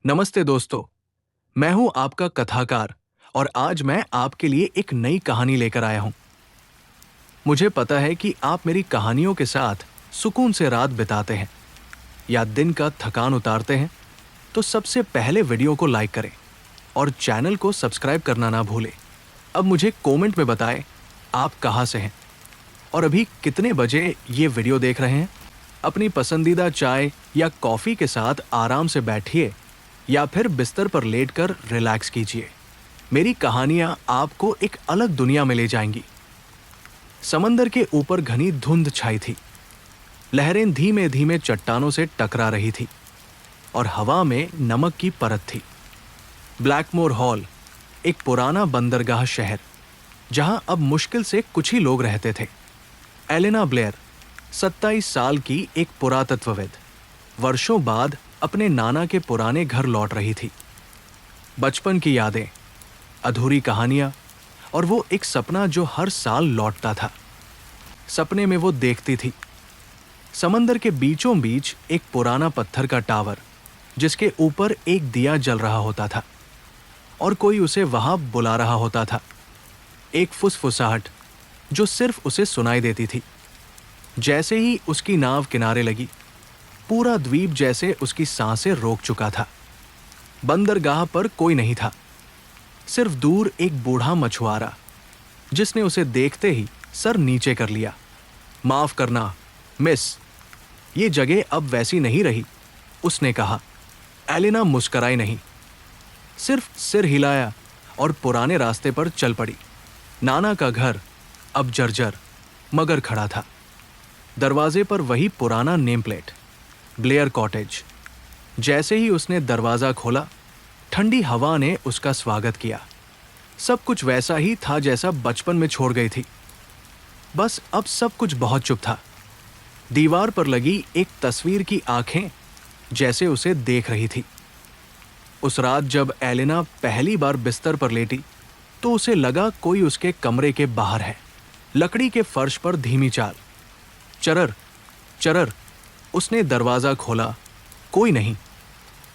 नमस्ते दोस्तों, मैं हूं आपका कथाकार और आज मैं आपके लिए एक नई कहानी लेकर आया हूं। मुझे पता है कि आप मेरी कहानियों के साथ सुकून से रात बिताते हैं या दिन का थकान उतारते हैं, तो सबसे पहले वीडियो को लाइक करें और चैनल को सब्सक्राइब करना ना भूलें। अब मुझे कमेंट में बताएं आप कहां से हैं और अभी कितने बजे ये वीडियो देख रहे हैं। अपनी पसंदीदा चाय या कॉफ़ी के साथ आराम से बैठिए या फिर बिस्तर पर लेटकर रिलैक्स कीजिए। मेरी कहानियां आपको एक अलग दुनिया में ले जाएंगी। समंदर के ऊपर घनी धुंध छाई थी। लहरें धीमे धीमे चट्टानों से टकरा रही थी और हवा में नमक की परत थी। ब्लैकमोर हॉल एक पुराना बंदरगाह शहर, जहां अब मुश्किल से कुछ ही लोग रहते थे। एलेना ब्लेयर 27 साल की एक पुरातत्वविद वर्षों बाद अपने नाना के पुराने घर लौट रही थी। बचपन की यादें, अधूरी कहानियां और वो एक सपना जो हर साल लौटता था। सपने में वो देखती थी समंदर के बीचों बीच एक पुराना पत्थर का टावर, जिसके ऊपर एक दिया जल रहा होता था और कोई उसे वहां बुला रहा होता था। एक फुसफुसाहट जो सिर्फ उसे सुनाई देती थी। जैसे ही उसकी नाव किनारे लगी, पूरा द्वीप जैसे उसकी सांसें रोक चुका था। बंदरगाह पर कोई नहीं था, सिर्फ दूर एक बूढ़ा मछुआरा, जिसने उसे देखते ही सर नीचे कर लिया। माफ करना मिस, ये जगह अब वैसी नहीं रही, उसने कहा। एलेना मुस्कराई नहीं, सिर्फ सिर हिलाया और पुराने रास्ते पर चल पड़ी। नाना का घर अब जर्जर मगर खड़ा था। दरवाजे पर वही पुराना नेम प्लेट, ब्लेयर कॉटेज। जैसे ही उसने दरवाजा खोला, ठंडी हवा ने उसका स्वागत किया। सब कुछ वैसा ही था जैसा बचपन में छोड़ गई थी। बस अब सब कुछ बहुत चुप था। दीवार पर लगी एक तस्वीर की आंखें जैसे उसे देख रही थी। उस रात जब एलेना पहली बार बिस्तर पर लेटी, तो उसे लगा कोई उसके कमरे के बाहर है। लकड़ी के फर्श पर धीमी चाल, चरर चरर। उसने दरवाजा खोला, कोई नहीं।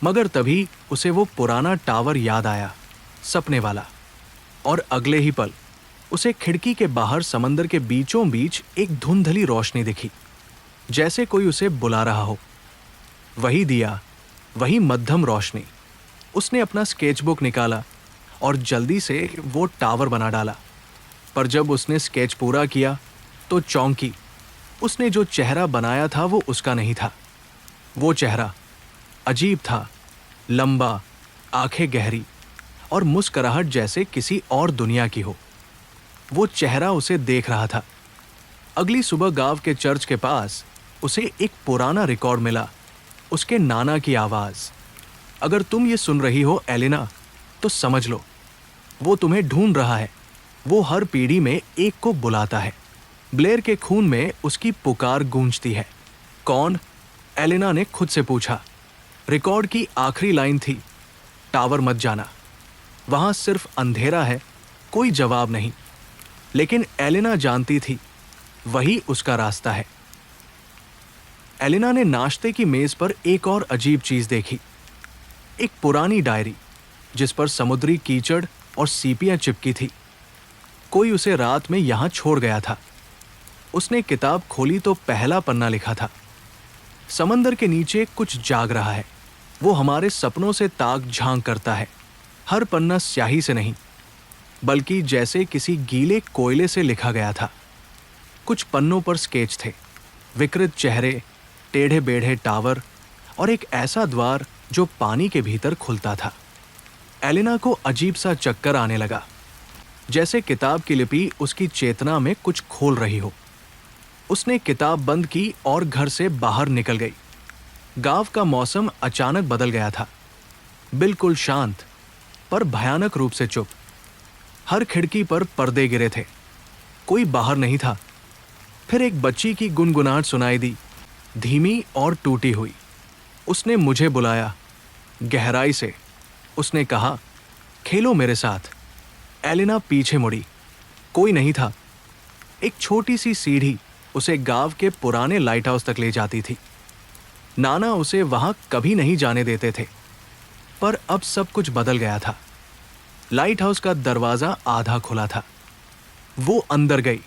मगर तभी उसे वो पुराना टावर याद आया, सपने वाला। और अगले ही पल उसे खिड़की के बाहर समंदर के बीचों बीच एक धुंधली रोशनी दिखी, जैसे कोई उसे बुला रहा हो। वही दिया, वही मध्यम रोशनी। उसने अपना स्केचबुक निकाला और जल्दी से वो टावर बना डाला। पर जब उसने स्केच पूरा किया तो चौंकी। उसने जो चेहरा बनाया था वो उसका नहीं था। वो चेहरा अजीब था, लंबा, आंखें गहरी और मुस्कुराहट जैसे किसी और दुनिया की हो। वो चेहरा उसे देख रहा था। अगली सुबह गांव के चर्च के पास उसे एक पुराना रिकॉर्ड मिला, उसके नाना की आवाज। अगर तुम ये सुन रही हो एलेना, तो समझ लो, वो तुम्हें ढूंढ रहा है। वो हर पीढ़ी में एक को बुलाता है। ब्लेयर के खून में उसकी पुकार गूंजती है। कौन? एलेना ने खुद से पूछा। रिकॉर्ड की आखिरी लाइन थी, टावर मत जाना, वहां सिर्फ अंधेरा है, कोई जवाब नहीं। लेकिन एलेना जानती थी वही उसका रास्ता है। एलेना ने नाश्ते की मेज पर एक और अजीब चीज देखी। एक पुरानी डायरी, जिस पर समुद्री कीचड़ और सीपियां चिपकी थी। कोई उसे रात में यहां छोड़ गया था। उसने किताब खोली तो पहला पन्ना लिखा था, समंदर के नीचे कुछ जाग रहा है। वो हमारे सपनों से ताक झांक करता है। हर पन्ना स्याही से नहीं, बल्कि जैसे किसी गीले कोयले से लिखा गया था। कुछ पन्नों पर स्केच थे, विकृत चेहरे, टेढ़े बेढ़े टावर और एक ऐसा द्वार जो पानी के भीतर खुलता था। एलेना को अजीब सा चक्कर आने लगा, जैसे किताब की लिपि उसकी चेतना में कुछ खोल रही हो। उसने किताब बंद की और घर से बाहर निकल गई। गांव का मौसम अचानक बदल गया था, बिल्कुल शांत पर भयानक रूप से चुप। हर खिड़की पर पर्दे गिरे थे, कोई बाहर नहीं था। फिर एक बच्ची की गुनगुनाहट सुनाई दी, धीमी और टूटी हुई। उसने मुझे बुलाया, गहराई से। उसने कहा, खेलो मेरे साथ। एलेना पीछे मुड़ी, कोई नहीं था। एक छोटी सी सीढ़ी उसे गांव के पुराने लाइट हाउस तक ले जाती थी। नाना उसे वहां कभी नहीं जाने देते थे। पर अब सब कुछ बदल गया था। लाइट हाउस का दरवाजा आधा खुला था। वो अंदर गई।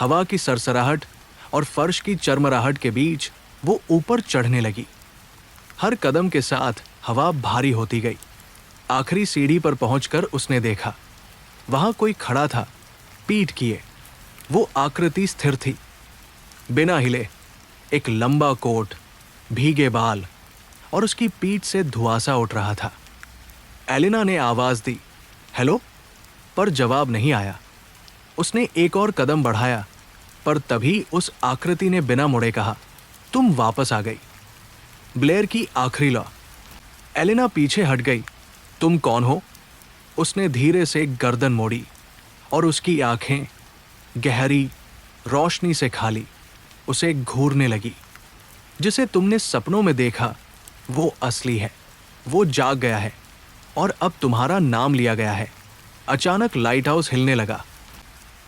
हवा की सरसराहट और फर्श की चरमराहट के बीच वो ऊपर चढ़ने लगी। हर कदम के साथ हवा भारी होती गई। आखिरी सीढ़ी पर पहुंचकर उसने देखा, वहां कोई खड़ा था, पीठ किए। वो आकृति स्थिर थी, बिना हिले। एक लंबा कोट, भीगे बाल और उसकी पीठ से धुआंसा उठ रहा था। एलिना ने आवाज दी, हेलो, पर जवाब नहीं आया। उसने एक और कदम बढ़ाया, पर तभी उस आकृति ने बिना मुड़े कहा, तुम वापस आ गई। ब्लेयर की आखिरी लौ। एलिना पीछे हट गई। तुम कौन हो? उसने धीरे से गर्दन मोड़ी और उसकी आंखें गहरी, रोशनी से खाली, उसे घूरने लगी। जिसे तुमने सपनों में देखा वो असली है, वो जाग गया है और अब तुम्हारा नाम लिया गया है। अचानक लाइट हाउस हिलने लगा,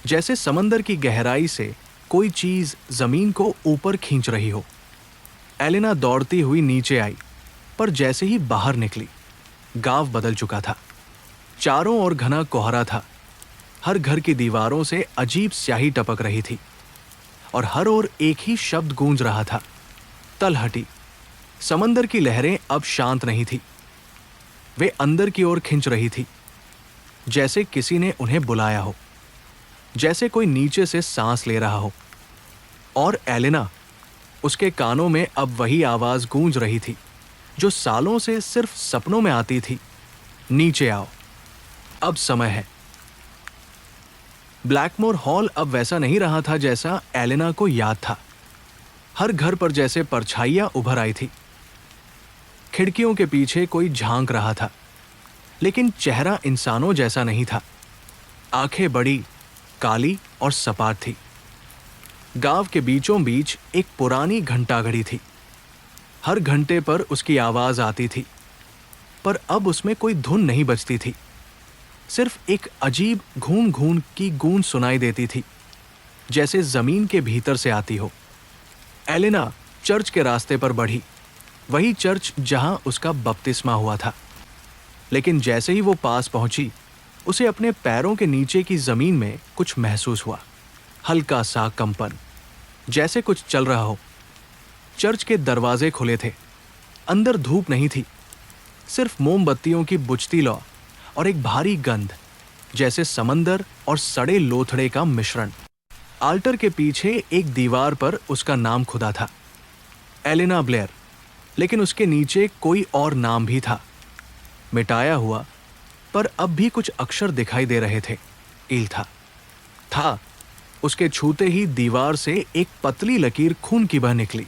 जैसे समंदर की गहराई से कोई चीज जमीन को ऊपर खींच रही हो। एलिना दौड़ती हुई नीचे आई, पर जैसे ही बाहर निकली, गांव बदल चुका था। चारों ओर घना कोहरा था। हर घर की दीवारों से अजीब स्याही टपक रही थी और हर ओर एक ही शब्द गूंज रहा था, तलहटी। समंदर की लहरें अब शांत नहीं थी, वे अंदर की ओर खिंच रही थी, जैसे किसी ने उन्हें बुलाया हो, जैसे कोई नीचे से सांस ले रहा हो। और एलिना, उसके कानों में अब वही आवाज गूंज रही थी जो सालों से सिर्फ सपनों में आती थी, नीचे आओ, अब समय है। ब्लैकमोर हॉल अब वैसा नहीं रहा था जैसा एलिना को याद था। हर घर पर जैसे परछाइयां उभर आई थी। खिड़कियों के पीछे कोई झांक रहा था, लेकिन चेहरा इंसानों जैसा नहीं था। आंखें बड़ी, काली और सपाट थी। गांव के बीचों बीच एक पुरानी घंटाघड़ी थी। हर घंटे पर उसकी आवाज आती थी, पर अब उसमें कोई धुन नहीं बजती थी। सिर्फ एक अजीब घून घून की गूंज सुनाई देती थी, जैसे जमीन के भीतर से आती हो। एलिना चर्च के रास्ते पर बढ़ी, वही चर्च जहां उसका बपतिस्मा हुआ था। लेकिन जैसे ही वो पास पहुंची, उसे अपने पैरों के नीचे की जमीन में कुछ महसूस हुआ, हल्का सा कंपन, जैसे कुछ चल रहा हो। चर्च के दरवाजे खुले थे। अंदर धूप नहीं थी, सिर्फ मोमबत्तियों की बुझती लौ और एक भारी गंध, जैसे समंदर और सड़े लोथड़े का मिश्रण। आल्टर के पीछे एक दीवार पर उसका नाम खुदा था, एलिना ब्लेयर, लेकिन उसके नीचे कोई और नाम भी था, मिटाया हुआ, पर अब भी कुछ अक्षर दिखाई दे रहे थे। इल्था था। उसके छूते ही दीवार से एक पतली लकीर खून की बह निकली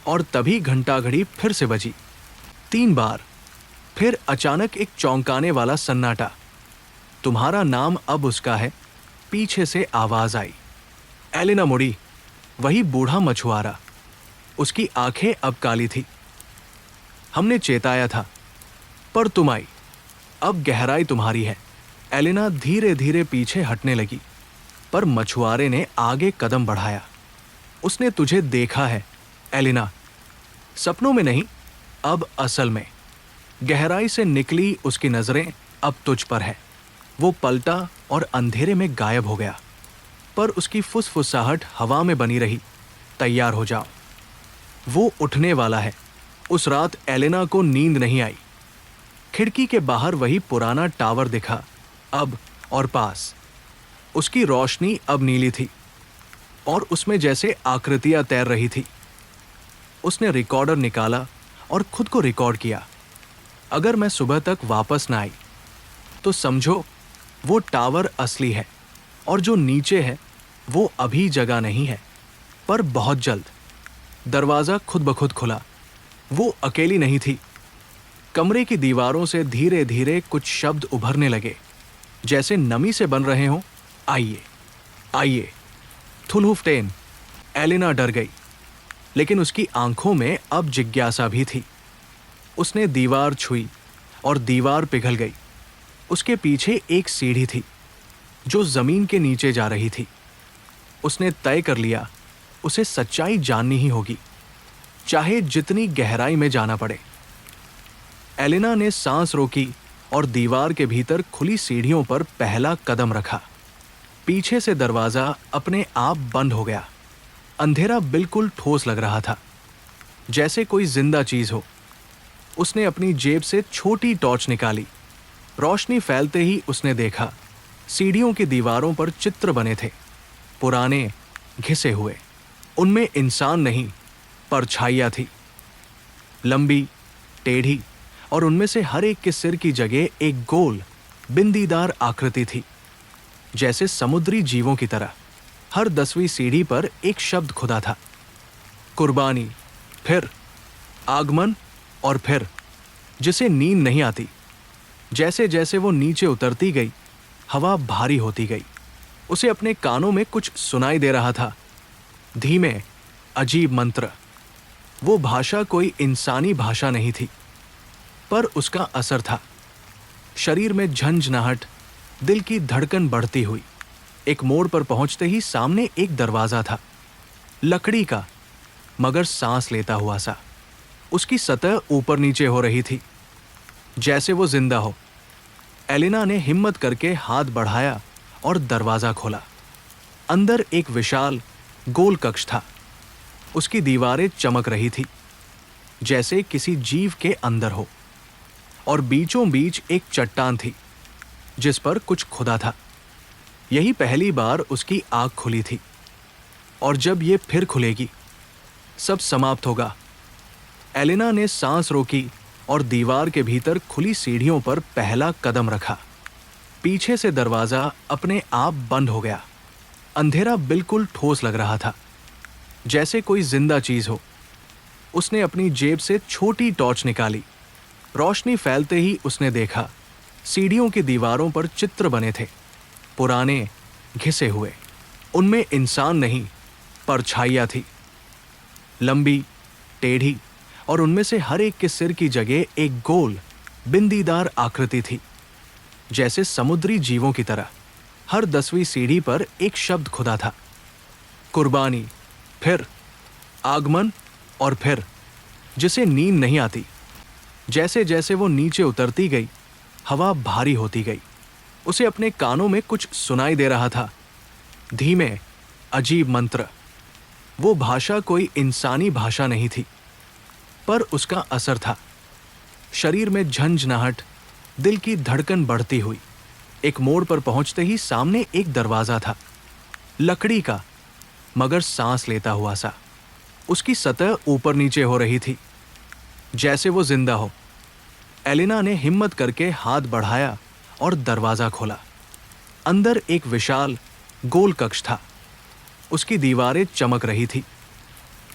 और तभी घंटाघड़ी फिर से बजी, 3 बार। फिर अचानक एक चौंकाने वाला सन्नाटा। तुम्हारा नाम अब उसका है, पीछे से आवाज आई। एलिना मुड़ी, वही बूढ़ा मछुआरा। उसकी आंखें अब काली थी। हमने चेताया था, पर तुम आई, अब गहराई तुम्हारी है। एलिना धीरे धीरे पीछे हटने लगी, पर मछुआरे ने आगे कदम बढ़ाया। उसने तुझे देखा है एलिना, सपनों में नहीं, अब असल में। गहराई से निकली उसकी नजरें अब तुझ पर है। वो पलटा और अंधेरे में गायब हो गया, पर उसकी फुसफुसाहट हवा में बनी रही, तैयार हो जाओ, वो उठने वाला है। उस रात एलिना को नींद नहीं आई। खिड़की के बाहर वही पुराना टावर दिखा, अब और पास। उसकी रोशनी अब नीली थी और उसमें जैसे आकृतियां तैर रही थी। उसने रिकॉर्डर निकाला और खुद को रिकॉर्ड किया। अगर मैं सुबह तक वापस ना आई, तो समझो वो टावर असली है और जो नीचे है वो अभी जगह नहीं है, पर बहुत जल्द। दरवाजा खुद ब खुद खुला। वो अकेली नहीं थी। कमरे की दीवारों से धीरे धीरे कुछ शब्द उभरने लगे, जैसे नमी से बन रहे हों। आइए, आइए, थुलहुफ्टेन। एलिना डर गई, लेकिन उसकी आंखों में अब जिज्ञासा भी थी। उसने दीवार छुई और दीवार पिघल गई। उसके पीछे एक सीढ़ी थी जो जमीन के नीचे जा रही थी। उसने तय कर लिया, उसे सच्चाई जाननी ही होगी, चाहे जितनी गहराई में जाना पड़े। एलिना ने सांस रोकी और दीवार के भीतर खुली सीढ़ियों पर पहला कदम रखा। पीछे से दरवाजा अपने आप बंद हो गया। अंधेरा बिल्कुल ठोस लग रहा था, जैसे कोई जिंदा चीज हो। उसने अपनी जेब से छोटी टॉर्च निकाली। रोशनी फैलते ही उसने देखा, सीढ़ियों की दीवारों पर चित्र बने थे, पुराने, घिसे हुए। उनमें इंसान नहीं, परछाइयां थी, लंबी, टेढ़ी, और उनमें से हर एक के सिर की जगह एक गोल, बिंदीदार आकृति थी, जैसे समुद्री जीवों की तरह। हर 10वीं सीढ़ी पर एक शब्द खुदा था, कुर्बानी, फिर आगमन, और फिर जिसे नींद नहीं आती। जैसे जैसे वो नीचे उतरती गई, हवा भारी होती गई। उसे अपने कानों में कुछ सुनाई दे रहा था, धीमे, अजीब मंत्र। वो भाषा कोई इंसानी भाषा नहीं थी, पर उसका असर था। शरीर में झंझनाहट, दिल की धड़कन बढ़ती हुई। एक मोड़ पर पहुंचते ही सामने एक दरवाजा था, लकड़ी का, मगर सांस लेता हुआ सा। उसकी सतह ऊपर नीचे हो रही थी, जैसे वो जिंदा हो। एलिना ने हिम्मत करके हाथ बढ़ाया और दरवाजा खोला। अंदर एक विशाल, गोल कक्ष था। उसकी दीवारें चमक रही थी, जैसे किसी जीव के अंदर हो, और बीचों बीच एक चट्टान थी जिस पर कुछ खुदा था। यही पहली बार उसकी आंख खुली थी, और जब ये फिर खुलेगी, सब समाप्त होगा। एलिना ने सांस रोकी और दीवार के भीतर खुली सीढ़ियों पर पहला कदम रखा। पीछे से दरवाजा अपने आप बंद हो गया। अंधेरा बिल्कुल ठोस लग रहा था, जैसे कोई जिंदा चीज हो। उसने अपनी जेब से छोटी टॉर्च निकाली। रोशनी फैलते ही उसने देखा, सीढ़ियों की दीवारों पर चित्र बने थे, पुराने, घिसे हुए। उनमें इंसान नहीं, परछाइयां थी, लंबी, टेढ़ी, और उनमें से हर एक के सिर की जगह एक गोल, बिंदीदार आकृति थी, जैसे समुद्री जीवों की तरह। हर 10वीं सीढ़ी पर एक शब्द खुदा था, कुर्बानी, फिर आगमन, और फिर जिसे नींद नहीं आती। जैसे जैसे वो नीचे उतरती गई, हवा भारी होती गई। उसे अपने कानों में कुछ सुनाई दे रहा था, धीमे, अजीब मंत्र। वो भाषा कोई इंसानी भाषा नहीं थी, पर उसका असर था। शरीर में झंझनाहट, दिल की धड़कन बढ़ती हुई। एक मोड़ पर पहुंचते ही सामने एक दरवाजा था, लकड़ी का, मगर सांस लेता हुआ सा। उसकी सतह ऊपर नीचे हो रही थी, जैसे वो जिंदा हो। एलिना ने हिम्मत करके हाथ बढ़ाया और दरवाजा खोला। अंदर एक विशाल, गोल कक्ष था। उसकी दीवारें चमक रही थी,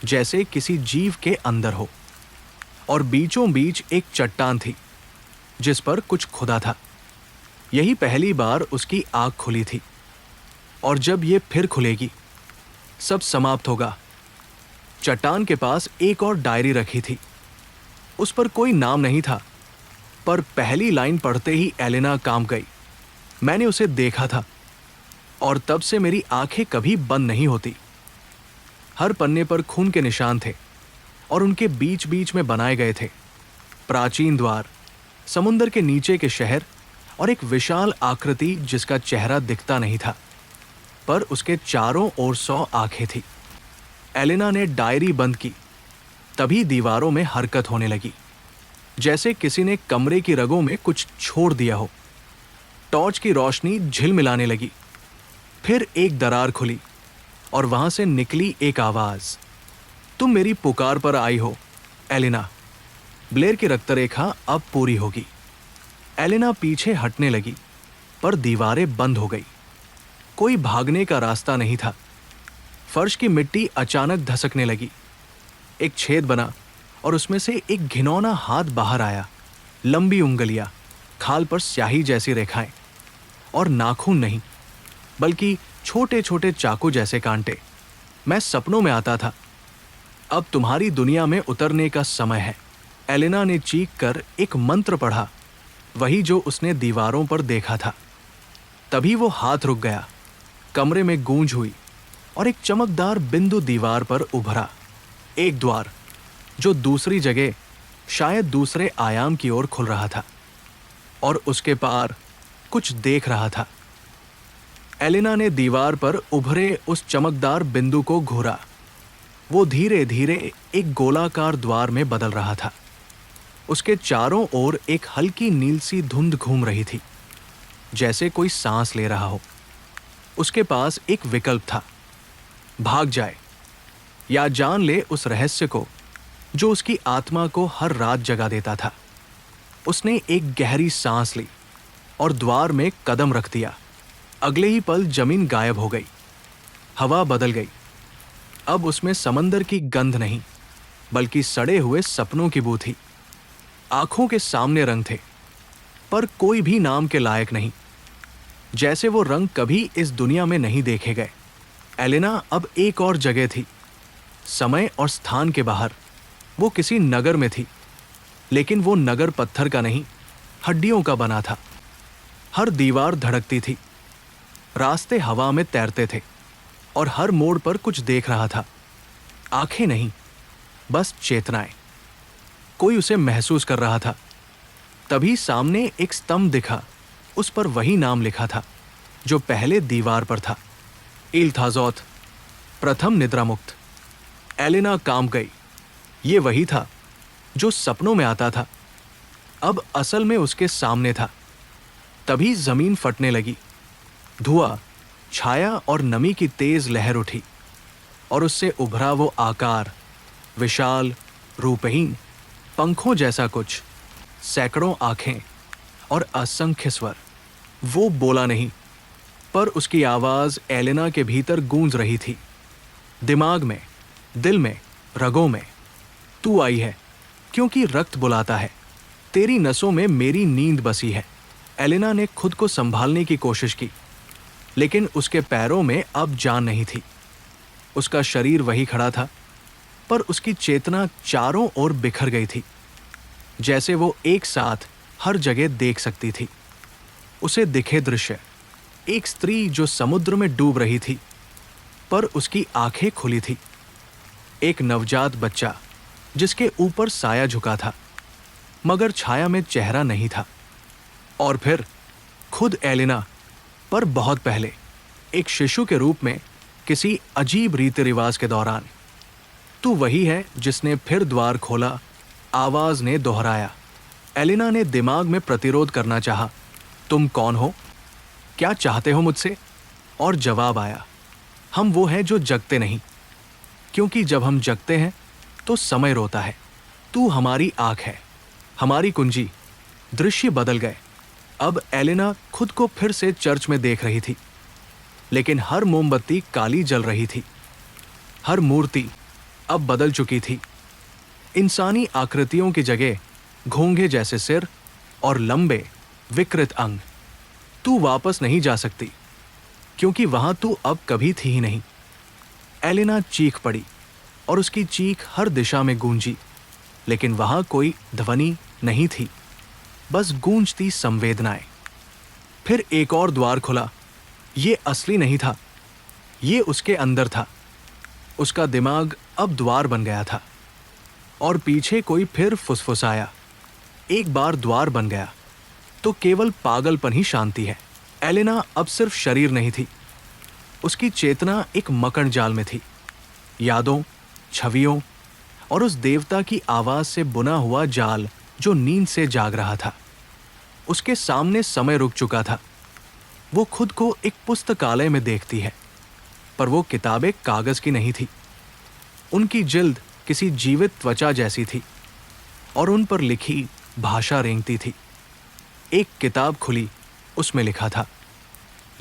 जैसे किसी जीव के अंदर हो, और बीचों बीच एक चट्टान थी जिस पर कुछ खुदा था। यही पहली बार उसकी आंख खुली थी, और जब ये फिर खुलेगी, सब समाप्त होगा। चट्टान के पास एक और डायरी रखी थी। उस पर कोई नाम नहीं था, पर पहली लाइन पढ़ते ही एलिना कांप गई। मैंने उसे देखा था, और तब से मेरी आंखें कभी बंद नहीं होती। हर पन्ने पर खून के निशान थे, और उनके बीच बीच में बनाए गए थे प्राचीन द्वार, समुंदर के नीचे के शहर, और एक विशाल आकृति जिसका चेहरा दिखता नहीं था, पर उसके चारों ओर 100 आंखें थी। एलिना ने डायरी बंद की, तभी दीवारों में हरकत होने लगी, जैसे किसी ने कमरे की रगों में कुछ छोड़ दिया हो। टॉर्च की रोशनी झिलमिलाने लगी। फिर एक दरार खुली, और वहां से निकली एक आवाज, तुम मेरी पुकार पर आई हो, एलिना। ब्लेयर की रक्तरेखा अब पूरी होगी। एलिना पीछे हटने लगी, पर दीवारें बंद हो गई। कोई भागने का रास्ता नहीं था। फर्श की मिट्टी अचानक धसकने लगी। एक छेद बना, और उसमें से एक घिनौना हाथ बाहर आया। लंबी उंगलियां, खाल पर स्याही जैसी रेखाएं, और नाखून नहीं, बल्कि छोटे छोटे चाकू जैसे कांटे। मैं सपनों में आता था। अब तुम्हारी दुनिया में उतरने का समय है। एलिना ने चीख कर एक मंत्र पढ़ा, वही जो उसने दीवारों पर देखा था। तभी वो हाथ रुक गया। कमरे में गूंज हुई, और एक चमकदार बिंदु दीवार पर उभरा। एक द्वार, जो दूसरी जगह शायद दूसरे आयाम की ओर खुल रहा था और उसके पार कुछ देख रहा था। एलिना ने दीवार पर उभरे उस चमकदार बिंदु को घूरा। वो धीरे धीरे एक गोलाकार द्वार में बदल रहा था। उसके चारों ओर एक हल्की नील सी धुंध घूम रही थी, जैसे कोई सांस ले रहा हो। उसके पास एक विकल्प था, भाग जाए या जान ले उस रहस्य को जो उसकी आत्मा को हर रात जगा देता था। उसने एक गहरी सांस ली और द्वार में कदम रख दिया। अगले ही पल जमीन गायब हो गई, हवा बदल गई। अब उसमें समंदर की गंध नहीं, बल्कि सड़े हुए सपनों की बू थी। आंखों के सामने रंग थे, पर कोई भी नाम के लायक नहीं, जैसे वो रंग कभी इस दुनिया में नहीं देखे गए। एलिना अब एक और जगह थी, समय और स्थान के बाहर। वो किसी नगर में थी, लेकिन वो नगर पत्थर का नहीं, हड्डियों का बना था। हर दीवार धड़कती थी, रास्ते हवा में तैरते थे और हर मोड़ पर कुछ देख रहा था। आंखें नहीं, बस चेतनाएं। कोई उसे महसूस कर रहा था। तभी सामने एक स्तंभ दिखा। उस पर वही नाम लिखा था जो पहले दीवार पर था, इल्थाज़ोथ, प्रथम निद्रामुक्त। एलिना कांप गई। ये वही था जो सपनों में आता था, अब असल में उसके सामने था। तभी जमीन फटने लगी। धुआं, छाया और नमी की तेज लहर उठी और उससे उभरा वो आकार, विशाल, रूपहीन, पंखों जैसा कुछ, सैकड़ों आंखें और असंख्य स्वर। वो बोला नहीं, पर उसकी आवाज एलिना के भीतर गूंज रही थी, दिमाग में, दिल में, रगों में। तू आई है क्योंकि रक्त बुलाता है, तेरी नसों में मेरी नींद बसी है। एलिना ने खुद को संभालने की कोशिश की, लेकिन उसके पैरों में अब जान नहीं थी। उसका शरीर वही खड़ा था, पर उसकी चेतना चारों ओर बिखर गई थी, जैसे वो एक साथ हर जगह देख सकती थी। उसे दिखे दृश्य, एक स्त्री जो समुद्र में डूब रही थी, पर उसकी आंखें खुली थी। एक नवजात बच्चा जिसके ऊपर साया झुका था, मगर छाया में चेहरा नहीं था। और फिर खुद एलिना, पर बहुत पहले, एक शिशु के रूप में, किसी अजीब रीति रिवाज के दौरान। तू वही है जिसने फिर द्वार खोला, आवाज ने दोहराया। एलिना ने दिमाग में प्रतिरोध करना चाहा, तुम कौन हो? क्या चाहते हो मुझसे? और जवाब आया, हम वो हैं जो जगते नहीं, क्योंकि जब हम जगते हैं तो समय रोता है। तू हमारी आंख है, हमारी कुंजी। दृश्य बदल गए। अब एलिना खुद को फिर से चर्च में देख रही थी, लेकिन हर मोमबत्ती काली जल रही थी। हर मूर्ति अब बदल चुकी थी। इंसानी आकृतियों की जगह घोंघे जैसे सिर और लंबे विकृत अंग। तू वापस नहीं जा सकती, क्योंकि वहां तू अब कभी थी ही नहीं। एलिना चीख पड़ी और उसकी चीख हर दिशा में गूंजी, लेकिन वहां कोई ध्वनि नहीं थी, बस गूंजती संवेदनाएं। फिर एक और द्वार खुला। ये असली नहीं था, ये उसके अंदर था। उसका दिमाग अब द्वार बन गया था। और पीछे कोई फिर फुसफुसाया, एक बार द्वार बन गया तो केवल पागलपन ही शांति है। एलिना अब सिर्फ शरीर नहीं थी, उसकी चेतना एक मकड़ जाल में थी, यादों, छवियों और उस देवता की आवाज से बुना हुआ जाल जो नींद से जाग रहा था। उसके सामने समय रुक चुका था। वो खुद को एक पुस्तकालय में देखती है, पर वो किताबें कागज की नहीं थी। उनकी जिल्द किसी जीवित त्वचा जैसी थी और उन पर लिखी भाषा रेंगती थी। एक किताब खुली, उसमें लिखा था,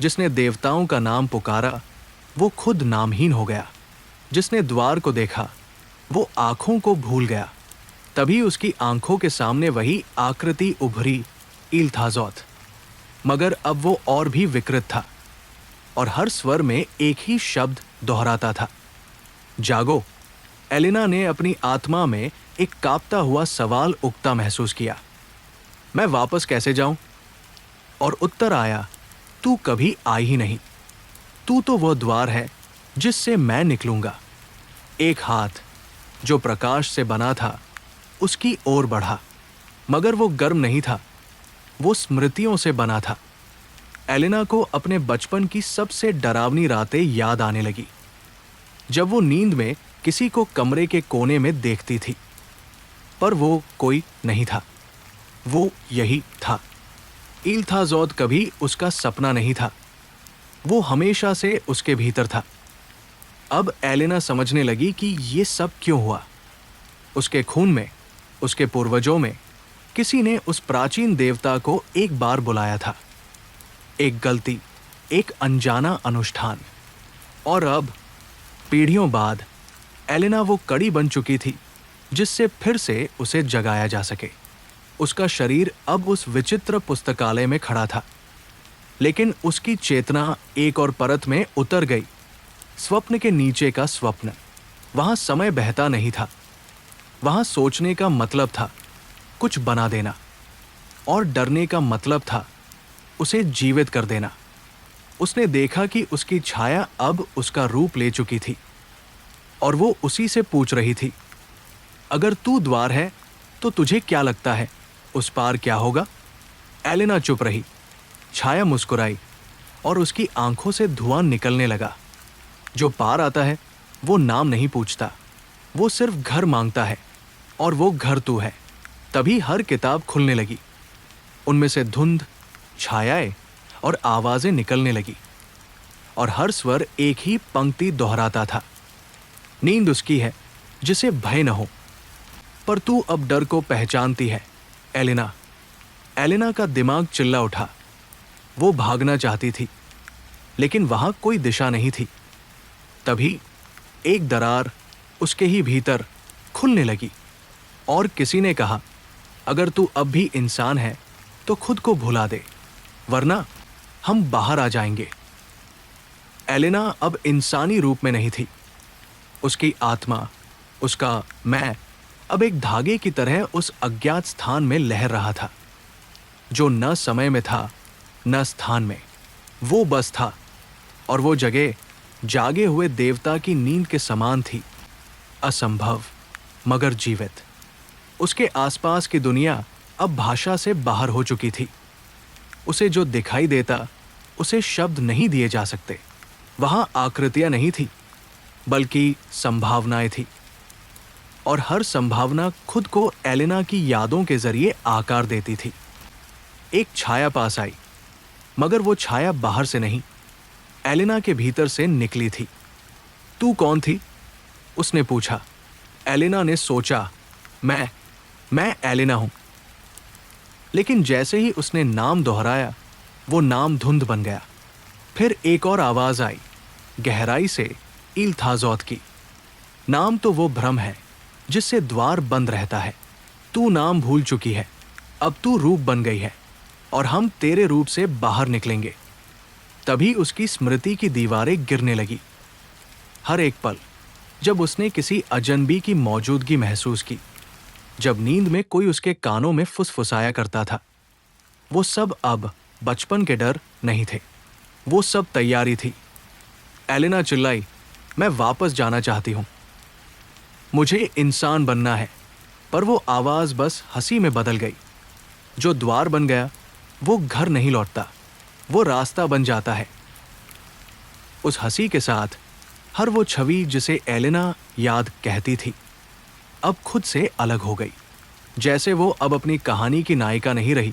जिसने देवताओं का नाम पुकारा वो खुद नामहीन हो गया। जिसने द्वार को देखा वो आंखों को भूल गया। तभी उसकी आंखों के सामने वही आकृति उभरी, इल्थाज़ोथ, मगर अब वो और भी विकृत था और हर स्वर में एक ही शब्द दोहराता था, जागो। एलिना ने अपनी आत्मा में एक कांपता हुआ सवाल उगता महसूस किया, मैं वापस कैसे जाऊं? और उत्तर आया, तू कभी आई ही नहीं। तू तो वह द्वार है जिससे मैं निकलूंगा। एक हाथ जो प्रकाश से बना था उसकी ओर बढ़ा, मगर वो गर्म नहीं था, वो स्मृतियों से बना था। एलेना को अपने बचपन की सबसे डरावनी रातें याद आने लगी, जब वो नींद में किसी को कमरे के कोने में देखती थी, पर वो कोई नहीं था, वो यही था। इल्थाज़ोद कभी उसका सपना नहीं था, वो हमेशा से उसके भीतर था। अब एलेना समझने लगी कि ये सब क्यों हुआ। उसके खून में, उसके पूर्वजों में किसी ने उस प्राचीन देवता को एक बार बुलाया था, एक गलती, एक अनजाना अनुष्ठान। और अब पीढ़ियों बाद एलेना वो कड़ी बन चुकी थी जिससे फिर से उसे जगाया जा सके। उसका शरीर अब उस विचित्र पुस्तकालय में खड़ा था, लेकिन उसकी चेतना एक और परत में उतर गई। स्वप्न के नीचे का स्वप्न। वहां समय बहता नहीं था, वहां सोचने का मतलब था कुछ बना देना, और डरने का मतलब था उसे जीवित कर देना। उसने देखा कि उसकी छाया अब उसका रूप ले चुकी थी, और वो उसी से पूछ रही थी, अगर तू द्वार है तो तुझे क्या लगता है, उस पार क्या होगा? एलेना चुप रही। छाया मुस्कुराई और उसकी आंखों से धुआं निकलने लगा। जो पार आता है वो नाम नहीं पूछता, वो सिर्फ घर मांगता है, और वो घर तू है। तभी हर किताब खुलने लगी, उनमें से धुंध, छायाएं और आवाजें निकलने लगी, और हर स्वर एक ही पंक्ति दोहराता था, नींद उसकी है जिसे भय न हो, पर तू अब डर को पहचानती है एलेना। एलेना का दिमाग चिल्ला उठा। वो भागना चाहती थी, लेकिन वहां कोई दिशा नहीं थी। तभी एक दरार उसके ही भीतर खुलने लगी, और किसी ने कहा, अगर तू अब भी इंसान है तो खुद को भुला दे, वरना हम बाहर आ जाएंगे। एलेना अब इंसानी रूप में नहीं थी। उसकी आत्मा, उसका मैं, अब एक धागे की तरह उस अज्ञात स्थान में लहर रहा था, जो न समय में था न स्थान में। वो बस था, और वो जगह जागे हुए देवता की नींद के समान थी, असंभव मगर जीवित। उसके आसपास की दुनिया अब भाषा से बाहर हो चुकी थी। उसे जो दिखाई देता उसे शब्द नहीं दिए जा सकते। वहां आकृतियां नहीं थी, बल्कि संभावनाएं थी, और हर संभावना खुद को एलेना की यादों के जरिए आकार देती थी। एक छाया पास आई, मगर वो छाया बाहर से नहीं, एलेना के भीतर से निकली थी। तू कौन थी? उसने पूछा। एलेना ने सोचा, मैं एलेना हूं। लेकिन जैसे ही उसने नाम दोहराया, वो नाम धुंध बन गया। फिर एक और आवाज आई, गहराई से, इल्थाज़ोद की। नाम तो वो भ्रम है जिससे द्वार बंद रहता है। तू नाम भूल चुकी है, अब तू रूप बन गई है, और हम तेरे रूप से बाहर निकलेंगे। तभी उसकी स्मृति की दीवारें गिरने लगी। हर एक पल जब उसने किसी अजनबी की मौजूदगी महसूस की, जब नींद में कोई उसके कानों में फुसफुसाया करता था, वो सब अब बचपन के डर नहीं थे, वो सब तैयारी थी। एलेना चिल्लाई, मैं वापस जाना चाहती हूं, मुझे इंसान बनना है। पर वो आवाज बस हंसी में बदल गई। जो द्वार बन गया वो घर नहीं लौटता, वो रास्ता बन जाता है। उस हंसी के साथ हर वो छवि जिसे एलेना याद कहती थी, अब खुद से अलग हो गई। जैसे वो अब अपनी कहानी की नायिका नहीं रही,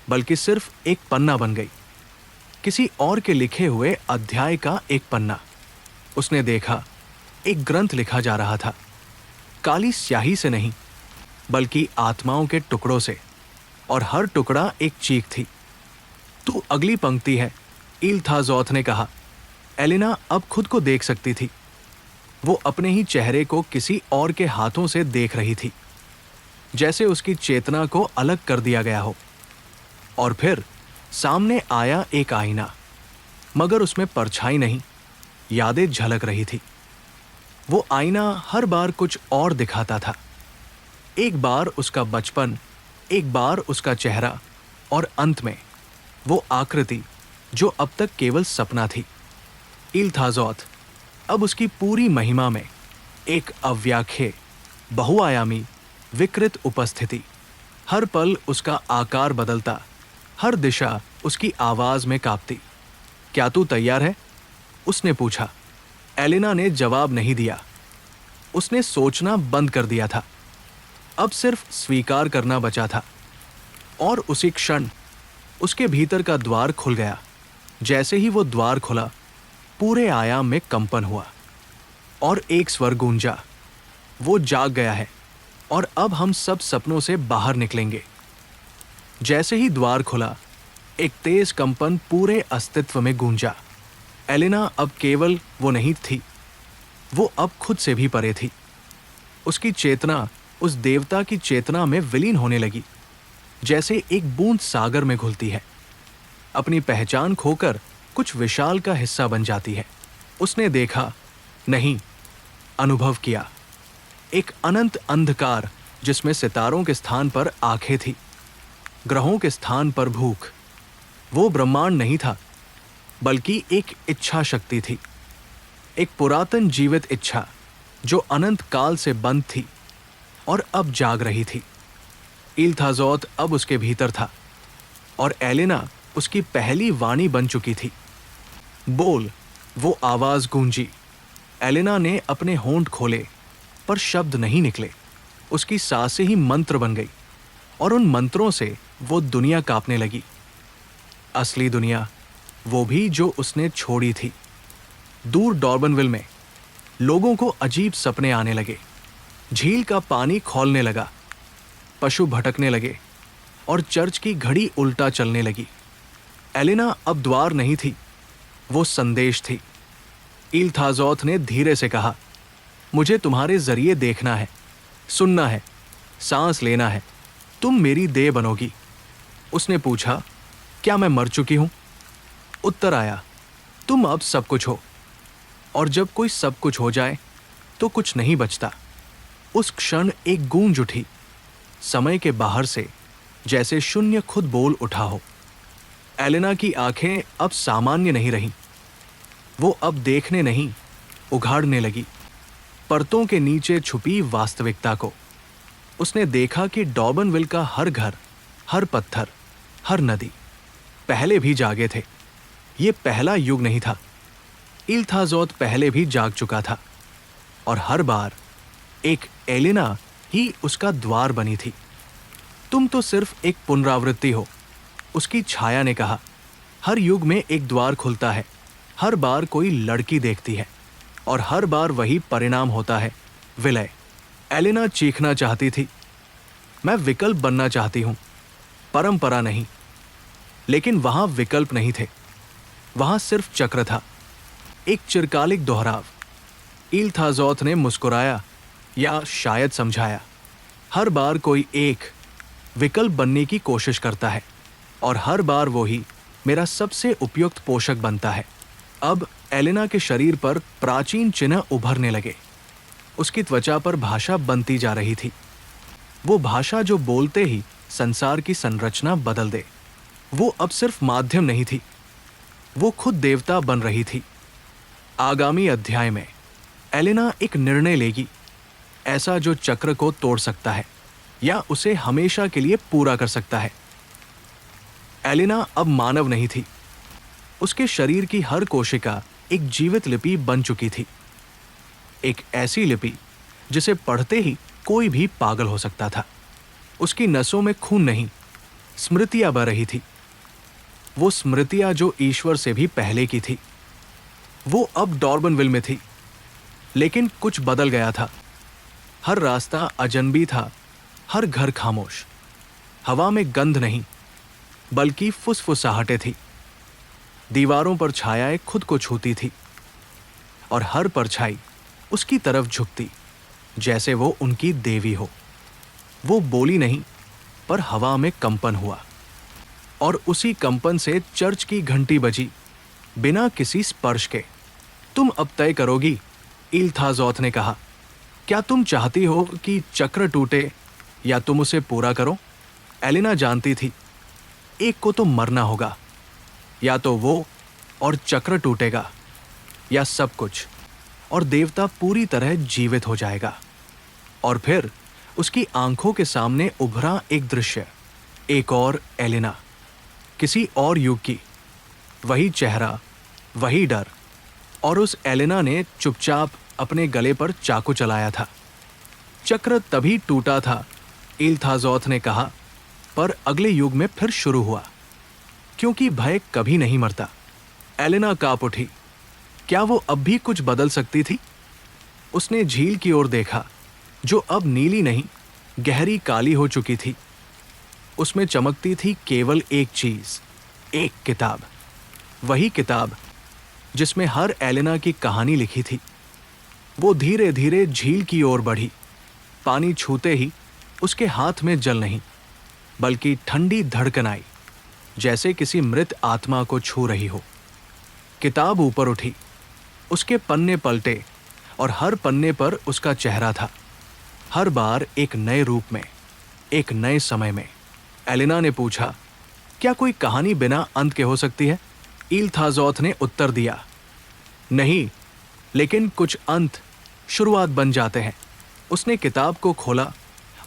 बल्कि सिर्फ एक पन्ना बन गई, किसी और के लिखे हुए अध्याय का एक पन्ना। उसने देखा, एक ग्रंथ लिखा जा रहा था, काली स्याही से नहीं, बल्कि आत्माओं के टुकड़ों से, और हर टुकड़ा एक चीख थी। तू अगली पंक्ति है, इल्थाज़ोद ने कहा। एलेना अब खुद को देख सकती थी। वो अपने ही चेहरे को किसी और के हाथों से देख रही थी, जैसे उसकी चेतना को अलग कर दिया गया हो। और फिर सामने आया एक आईना, मगर उसमें परछाई नहीं, यादें झलक रही थी। वो आईना हर बार कुछ और दिखाता था। एक बार उसका बचपन, एक बार उसका चेहरा, और अंत में वो आकृति जो अब तक केवल सपना थी। इल्थाज़ोद अब उसकी पूरी महिमा में एक अव्याख्ये, बहुआयामी, विकृत उपस्थिति, हर पल उसका आकार बदलता, हर दिशा उसकी आवाज में कांपती। क्या तू तैयार है? उसने पूछा। एलिना ने जवाब नहीं दिया। उसने सोचना बंद कर दिया था। अब सिर्फ स्वीकार करना बचा था। और उसी क्षण उसके भीतर का द्वार खुल गया। जैसे ही वो द्वार खुला, पूरे आयाम में कंपन हुआ और एक स्वर गूंजा, वो जाग गया है और अब हम सब सपनों से बाहर निकलेंगे। जैसे ही द्वार खुला, एक तेज कंपन पूरे अस्तित्व में गूंजा। एलिना अब केवल वो नहीं थी, वो अब खुद से भी परे थी। उसकी चेतना उस देवता की चेतना में विलीन होने लगी, जैसे एक बूंद सागर में घुलती है, अपनी पहचान खोकर कुछ विशाल का हिस्सा बन जाती है। उसने देखा, नहीं, अनुभव किया, एक अनंत अंधकार जिसमें सितारों के स्थान पर आंखें थी, ग्रहों के स्थान पर भूख। वो ब्रह्मांड नहीं था, बल्कि एक इच्छा शक्ति थी, एक पुरातन जीवित इच्छा जो अनंत काल से बंद थी और अब जाग रही थी। इल्थाज़ोत अब उसके भीतर था और एलिना उसकी पहली वाणी बन चुकी थी। बोल, वो आवाज गूंजी। एलिना ने अपने होंठ खोले, पर शब्द नहीं निकले। उसकी सांसें ही मंत्र बन गई और उन मंत्रों से वो दुनिया कांपने लगी। असली दुनिया, वो भी जो उसने छोड़ी थी। दूर डॉर्बनविल में लोगों को अजीब सपने आने लगे। झील का पानी खौलने लगा, पशु भटकने लगे और चर्च की घड़ी उल्टा चलने लगी। एलिना अब द्वार नहीं थी, वो संदेश थी। इल्थाज़ोत ने धीरे से कहा, मुझे तुम्हारे जरिए देखना है, सुनना है, सांस लेना है। तुम मेरी देह बनोगी। उसने पूछा, क्या मैं मर चुकी हूं? उत्तर आया, तुम अब सब कुछ हो। और जब कोई सब कुछ हो जाए तो कुछ नहीं बचता। उस क्षण एक गूंज उठी, समय के बाहर से, जैसे शून्य खुद बोल उठा हो। एलिना की आंखें अब सामान्य नहीं रहीं। वो अब देखने नहीं, उघाड़ने लगी, परतों के नीचे छुपी वास्तविकता को। उसने देखा कि डॉर्बनविल का हर घर, हर पत्थर, हर नदी पहले भी जागे थे। ये पहला युग नहीं था। इल्थाज़ोत पहले भी जाग चुका था और हर बार एक एलिना ही उसका द्वार बनी थी। तुम तो सिर्फ एक पुनरावृत्ति हो, उसकी छाया ने कहा। हर युग में एक द्वार खुलता है, हर बार कोई लड़की देखती है और हर बार वही परिणाम होता है, विलय। एलिना चीखना चाहती थी, मैं विकल्प बनना चाहती हूं, परंपरा नहीं। लेकिन वहां विकल्प नहीं थे, वहां सिर्फ चक्र था, एक चिरकालिक दोहराव। इल्थाज़ोत ने मुस्कुराया, या शायद समझाया। हर बार कोई एक विकल्प बनने की कोशिश करता है और हर बार वो ही मेरा सबसे उपयुक्त पोषक बनता है। अब एलिना के शरीर पर प्राचीन चिन्ह उभरने लगे। उसकी त्वचा पर भाषा बनती जा रही थी, वो भाषा जो बोलते ही संसार की संरचना बदल दे। वो अब सिर्फ माध्यम नहीं थी, वो खुद देवता बन रही थी। आगामी अध्याय में एलिना एक निर्णय लेगी, ऐसा जो चक्र को तोड़ सकता है या उसे हमेशा के लिए पूरा कर सकता है। एलिना अब मानव नहीं थी, उसके शरीर की हर कोशिका एक जीवित लिपि बन चुकी थी, एक ऐसी लिपि जिसे पढ़ते ही कोई भी पागल हो सकता था। उसकी नसों में खून नहीं, स्मृतियां बह रही थी, वो स्मृतियां जो ईश्वर से भी पहले की थी। वो अब डॉर्बनविल में थी, लेकिन कुछ बदल गया था। हर रास्ता अजनबी था, हर घर खामोश। हवा में गंध नहीं, बल्कि फुसफुसाहटें थी। दीवारों पर छायाएं खुद को छूती थी और हर परछाई उसकी तरफ झुकती, जैसे वो उनकी देवी हो। वो बोली नहीं, पर हवा में कंपन हुआ और उसी कंपन से चर्च की घंटी बजी, बिना किसी स्पर्श के। तुम अब तय करोगी, इल्थाज़ोत ने कहा। क्या तुम चाहती हो कि चक्र टूटे या तुम उसे पूरा करो? एलिना जानती थी, एक को तो मरना होगा, या तो वो और चक्र टूटेगा, या सब कुछ और देवता पूरी तरह जीवित हो जाएगा। और फिर उसकी आंखों के सामने उभरा एक दृश्य, एक और एलेना, किसी और युग की। वही चेहरा, वही डर, और उस एलेना ने चुपचाप अपने गले पर चाकू चलाया था। चक्र तभी टूटा था, इल्थाज़ोथ ने कहा, पर अगले युग में फिर शुरू हुआ, क्योंकि भय कभी नहीं मरता। एलेना कांप उठी। क्या वो अब भी कुछ बदल सकती थी? उसने झील की ओर देखा, जो अब नीली नहीं, गहरी काली हो चुकी थी। उसमें चमकती थी केवल एक चीज, एक किताब। वही किताब जिसमें हर एलेना की कहानी लिखी थी। वो धीरे धीरे झील की ओर बढ़ी। पानी छूते ही उसके हाथ में जल नहीं, बल्कि ठंडी धड़कन आई, जैसे किसी मृत आत्मा को छू रही हो। किताब ऊपर उठी, उसके पन्ने पलटे, और हर पन्ने पर उसका चेहरा था। हर बार एक नए रूप में, एक नए समय में। एलेना ने पूछा, क्या कोई कहानी बिना अंत के हो सकती है? इल्थाज़ोथ ने उत्तर दिया, नहीं, लेकिन कुछ अंत शुरुआत बन जाते हैं। उसने किताब को खोला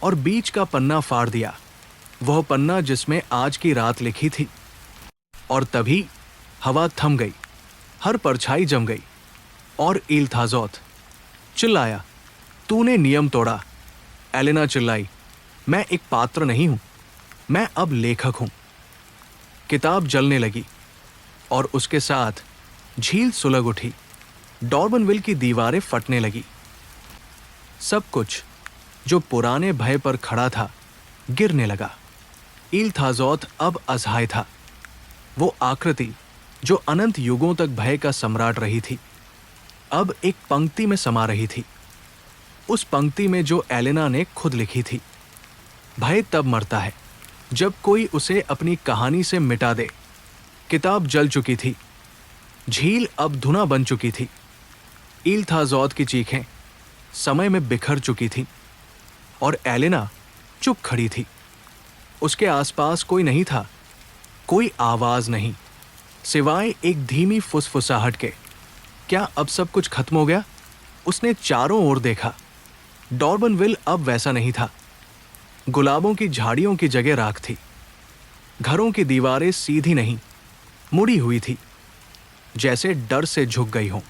और बीच का पन्ना फाड़ दिया, वह पन्ना जिसमें आज की रात लिखी थी। और तभी हवा थम गई, हर परछाई जम गई, और इल्थाज़ोथ चिल्लाया, तूने नियम तोड़ा। एलेना चिल्लाई, मैं एक पात्र नहीं हूं, मैं अब लेखक हूं। किताब जलने लगी, और उसके साथ झील सुलग उठी। डॉर्बनविल की दीवारें फटने लगी। सब कुछ जो पुराने भय पर खड़ा था, गिरने लगा। इल्थाज़ोथ अब असहाय था। वो आकृति जो अनंत युगों तक भय का सम्राट रही थी, अब एक पंक्ति में समा रही थी। उस पंक्ति में जो एलेना ने खुद लिखी थी। भय तब मरता है जब कोई उसे अपनी कहानी से मिटा दे। किताब जल चुकी थी, झील अब धुना बन चुकी थी। इल्थाज़ोथ की चीखें समय में बिखर चुकी थीं, और एलेना चुप खड़ी थी। उसके आसपास कोई नहीं था, कोई आवाज नहीं, सिवाय एक धीमी फुसफुसाहट के। क्या अब सब कुछ खत्म हो गया? उसने चारों ओर देखा। डॉर्बनविल अब वैसा नहीं था। गुलाबों की झाड़ियों की जगह राख थी। घरों की दीवारें सीधी नहीं, मुड़ी हुई थी, जैसे डर से झुक गई हों।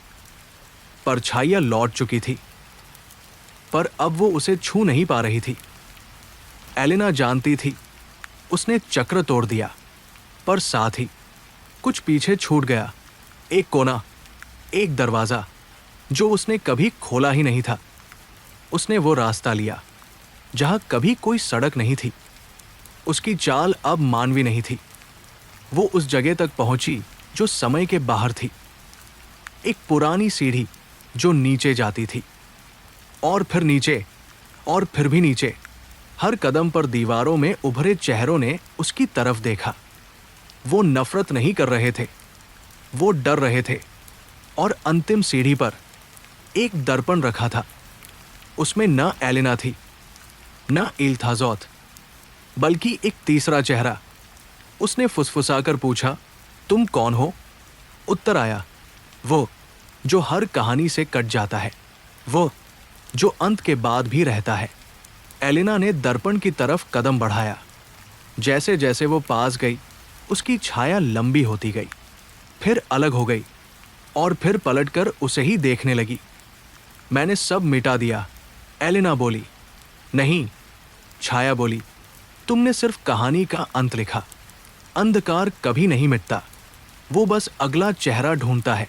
परछाइयां लौट चुकी थी, पर अब वो उसे छू नहीं पा रही थी। एलेना जानती थी, उसने चक्र तोड़ दिया, पर साथ ही कुछ पीछे छूट गया। एक कोना, एक दरवाजा जो उसने कभी खोला ही नहीं था। उसने वो रास्ता लिया जहां कभी कोई सड़क नहीं थी। उसकी चाल अब मानवी नहीं थी। वो उस जगह तक पहुंची जो समय के बाहर थी। एक पुरानी सीढ़ी जो नीचे जाती थी, और फिर नीचे, और फिर भी नीचे। हर कदम पर दीवारों में उभरे चेहरों ने उसकी तरफ देखा। वो नफरत नहीं कर रहे थे, वो डर रहे थे। और अंतिम सीढ़ी पर एक दर्पण रखा था। उसमें न एलेना थी, न इल्थाज़ोथ, बल्कि एक तीसरा चेहरा। उसने फुसफुसाकर पूछा, तुम कौन हो? उत्तर आया, वो जो हर कहानी से कट जाता है, वो जो अंत के बाद भी रहता है। एलेना ने दर्पण की तरफ कदम बढ़ाया। जैसे जैसे वो पास गई, उसकी छाया लंबी होती गई, फिर अलग हो गई, और फिर पलटकर उसे ही देखने लगी। मैंने सब मिटा दिया, एलेना बोली। नहीं, छाया बोली, तुमने सिर्फ कहानी का अंत लिखा। अंधकार कभी नहीं मिटता, वो बस अगला चेहरा ढूंढता है।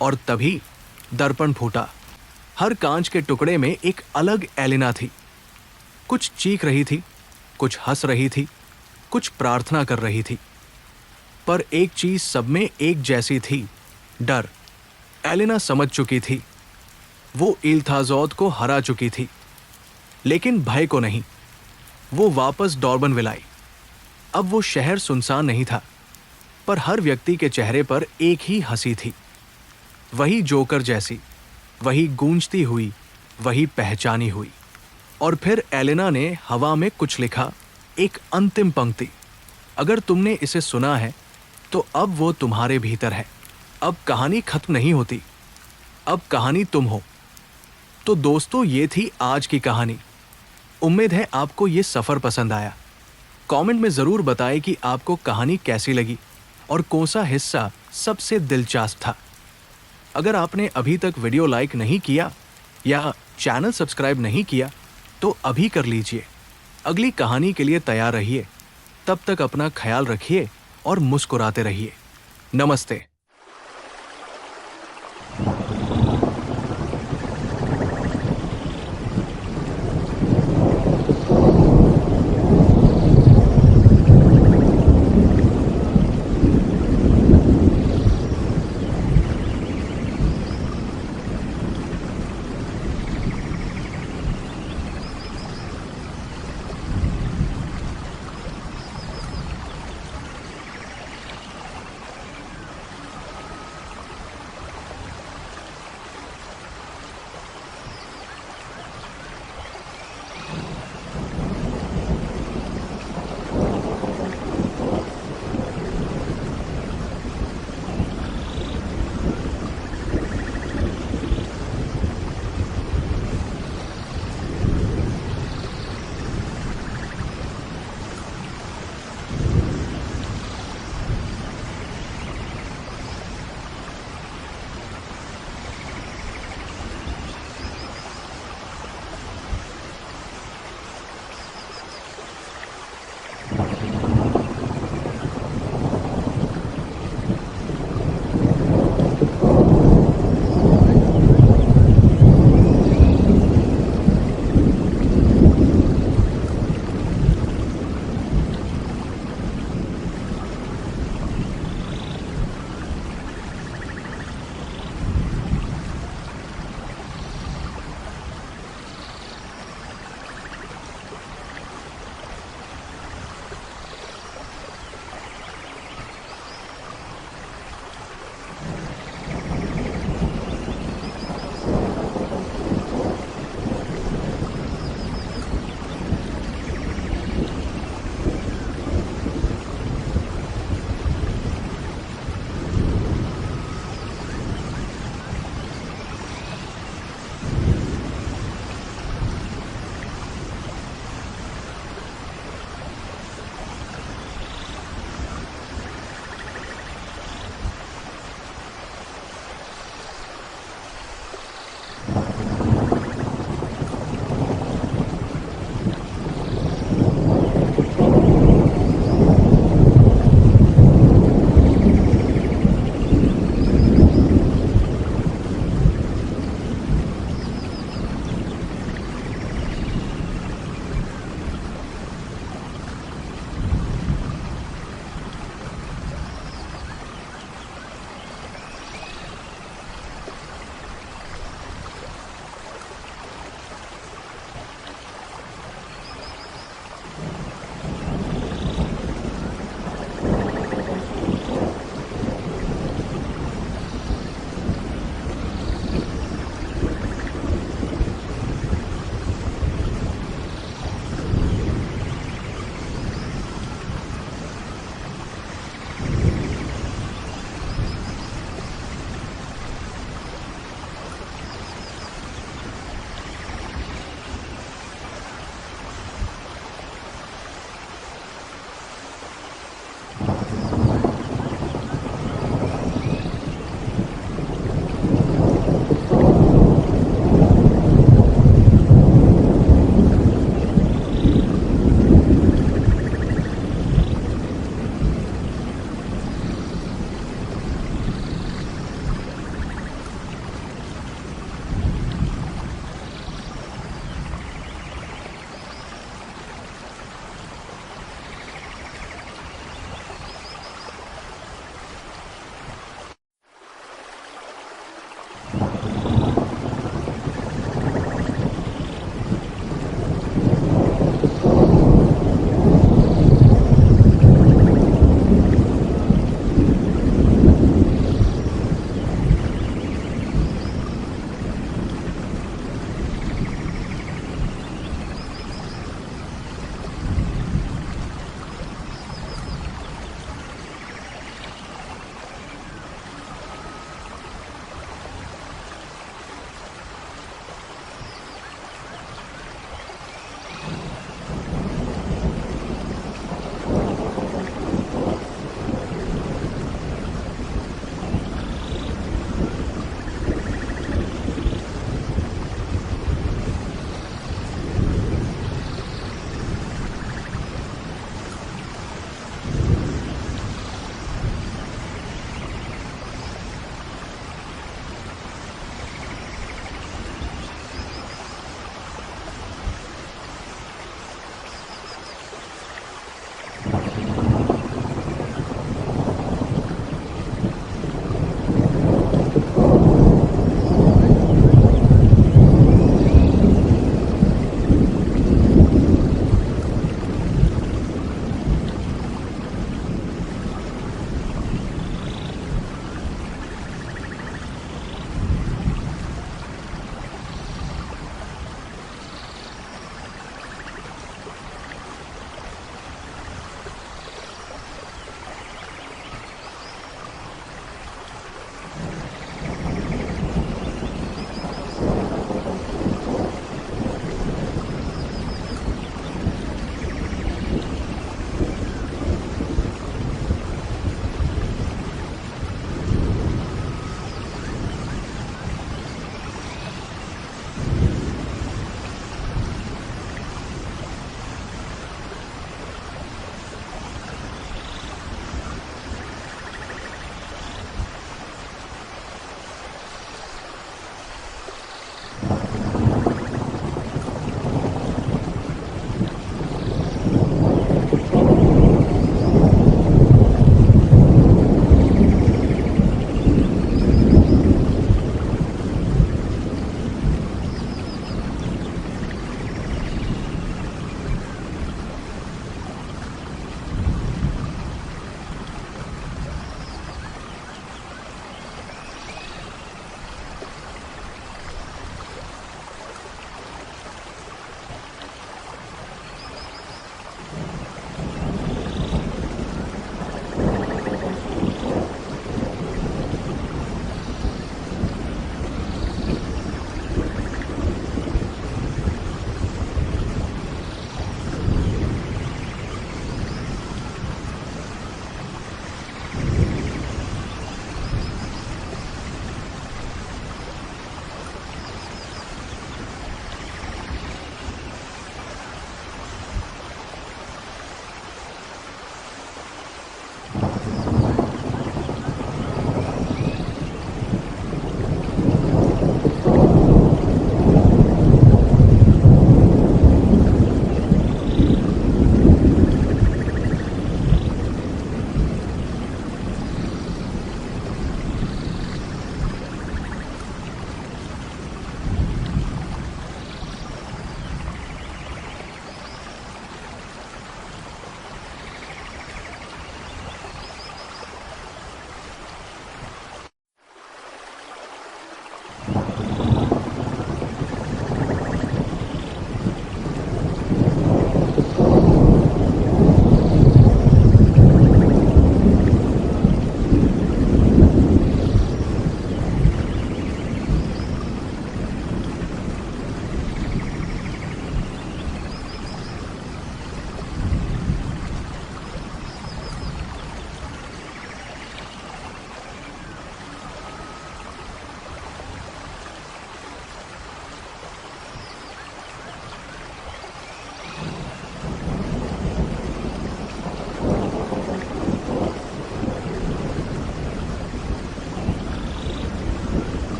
और तभी दर्पण फूटा। हर कांच के टुकड़े में एक अलग एलेना थी। कुछ चीख रही थी, कुछ हंस रही थी, कुछ प्रार्थना कर रही थी, पर एक चीज सब में एक जैसी थी, डर। एलेना समझ चुकी थी, वो इल्थाज़ोथ को हरा चुकी थी, लेकिन भय को नहीं। वो वापस डॉर्बनविल आई। अब वो शहर सुनसान नहीं था, पर हर व्यक्ति के चेहरे पर एक ही हंसी थी, वही जोकर जैसी, वही गूंजती हुई, वही पहचानी हुई। और फिर एलेना ने हवा में कुछ लिखा, एक अंतिम पंक्ति। अगर तुमने इसे सुना है तो अब वो तुम्हारे भीतर है। अब कहानी खत्म नहीं होती, अब कहानी तुम हो। तो दोस्तों, ये थी आज की कहानी। उम्मीद है आपको ये सफर पसंद आया। कमेंट में जरूर बताएं कि आपको कहानी कैसी लगी और कौन सा हिस्सा सबसे दिलचस्प था। अगर आपने अभी तक वीडियो लाइक नहीं किया या चैनल सब्सक्राइब नहीं किया तो अभी कर लीजिए। अगली कहानी के लिए तैयार रहिए। तब तक अपना ख्याल रखिए और मुस्कुराते रहिए। नमस्ते।